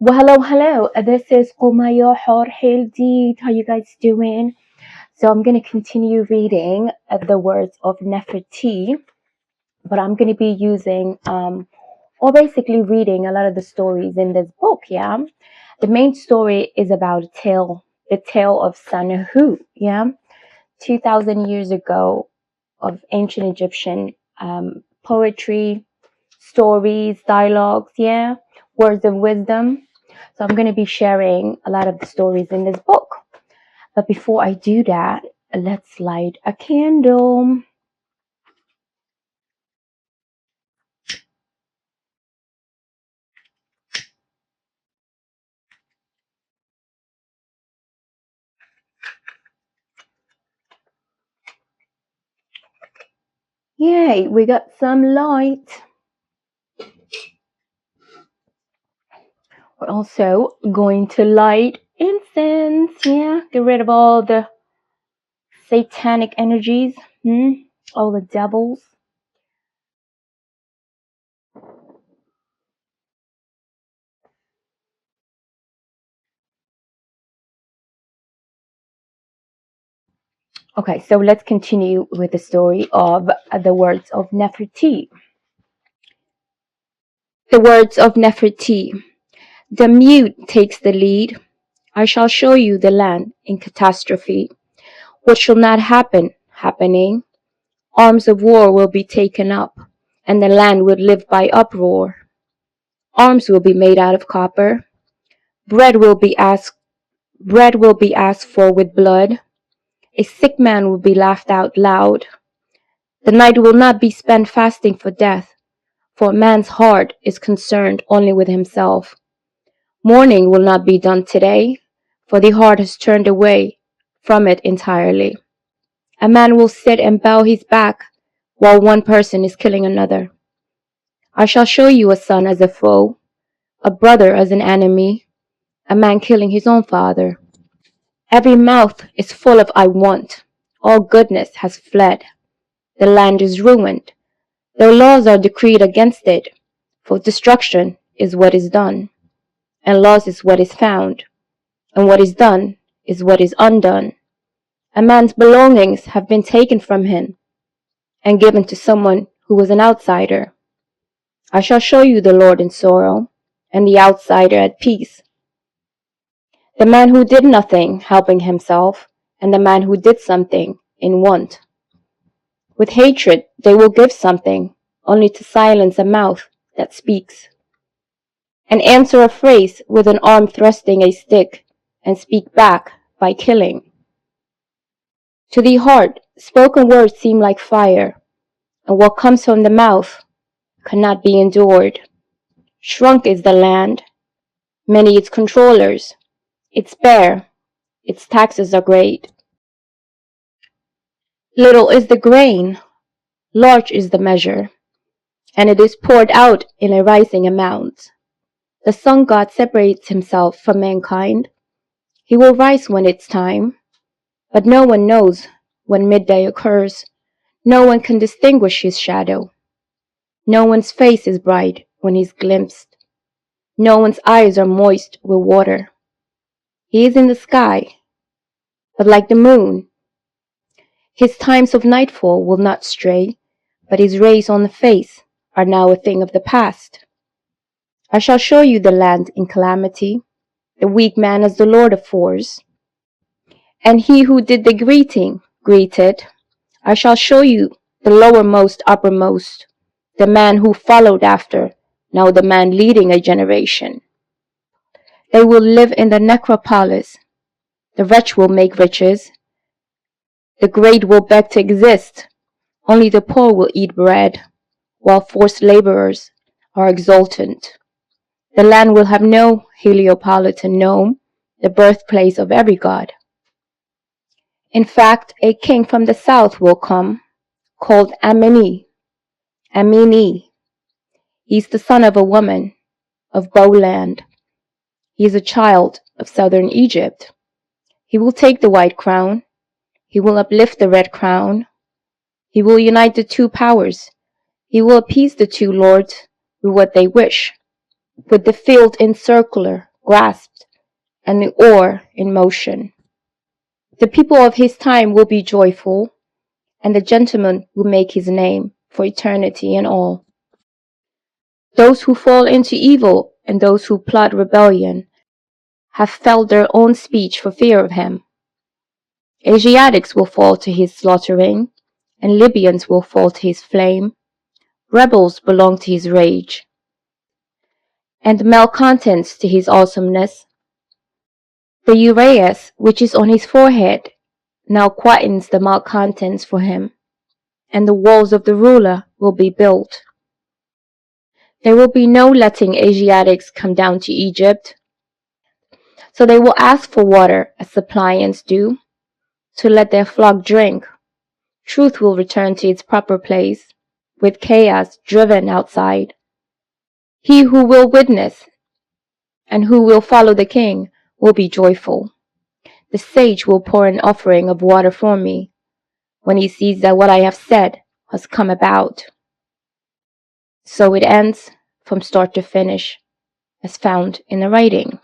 Well, hello. This is Qumaya Hildeed. How you guys doing? So I'm going to continue reading the words of Nefertiti, but I'm going to be using, or basically reading a lot of the stories in this book, yeah? The main story is about the tale of Sanahu, yeah? 2,000 years ago of ancient Egyptian poetry, stories, dialogues, yeah? Words of wisdom. So I'm going to be sharing a lot of the stories in this book. But before I do that, let's light a candle. Yay, we got some light. We're also going to light incense. Yeah, get rid of all the satanic energies, all the devils. Okay, so let's continue with the story of the words of Nefertiti. The words of Nefertiti. The mute takes the lead. I shall show you the land in catastrophe. What shall not happen, happening. Arms of war will be taken up, and the land will live by uproar. Arms will be made out of copper. Bread will be asked for with blood. A sick man will be laughed out loud. The night will not be spent fasting for death, for a man's heart is concerned only with himself. Mourning will not be done today, for the heart has turned away from it entirely. A man will sit and bow his back while one person is killing another. I shall show you a son as a foe, a brother as an enemy, a man killing his own father. Every mouth is full of I want. All goodness has fled. The land is ruined. Though laws are decreed against it, for destruction is what is done, and loss is what is found, and what is done is what is undone. A man's belongings have been taken from him and given to someone who was an outsider. I shall show you the Lord in sorrow, and the outsider at peace. The man who did nothing, helping himself, and the man who did something in want. With hatred they will give something, only to silence a mouth that speaks. And answer a phrase with an arm thrusting a stick, and speak back by killing. To the heart, spoken words seem like fire, and what comes from the mouth cannot be endured. Shrunk is the land, many its controllers. It's bare, its taxes are great. Little is the grain, large is the measure, and it is poured out in a rising amount. The sun god separates himself from mankind. He will rise when it's time, but no one knows when midday occurs. No one can distinguish his shadow. No one's face is bright when he's glimpsed. No one's eyes are moist with water. He is in the sky, but like the moon, his times of nightfall will not stray, but his rays on the face are now a thing of the past. I shall show you the land in calamity, the weak man as the lord of force, and he who did the greeting greeted. I shall show you the lowermost uppermost, the man who followed after, now the man leading a generation. They will live in the necropolis. The wretch will make riches. The great will beg to exist. Only the poor will eat bread, while forced laborers are exultant. The land will have no Heliopolitan Nome, the birthplace of every god. In fact, a king from the south will come, called Ameni. He's the son of a woman, of Bowland. He is a child of southern Egypt. He will take the white crown. He will uplift the red crown. He will unite the two powers. He will appease the two lords with what they wish. With the field in circular, grasped, and the oar in motion. The people of his time will be joyful, and the gentleman will make his name for eternity and all. Those who fall into evil and those who plot rebellion have felt their own speech for fear of him. Asiatics will fall to his slaughtering, and Libyans will fall to his flame. Rebels belong to his rage, and malcontents to his awesomeness. The uraeus which is on his forehead now quietens the malcontents for him, and the walls of the ruler will be built. There will be no letting Asiatics come down to Egypt, so they will ask for water as suppliants do, to let their flock drink. Truth will return to its proper place, with chaos driven outside. He who will witness and who will follow the king will be joyful. The sage will pour an offering of water for me when he sees that what I have said has come about. So it ends from start to finish, as found in the writing.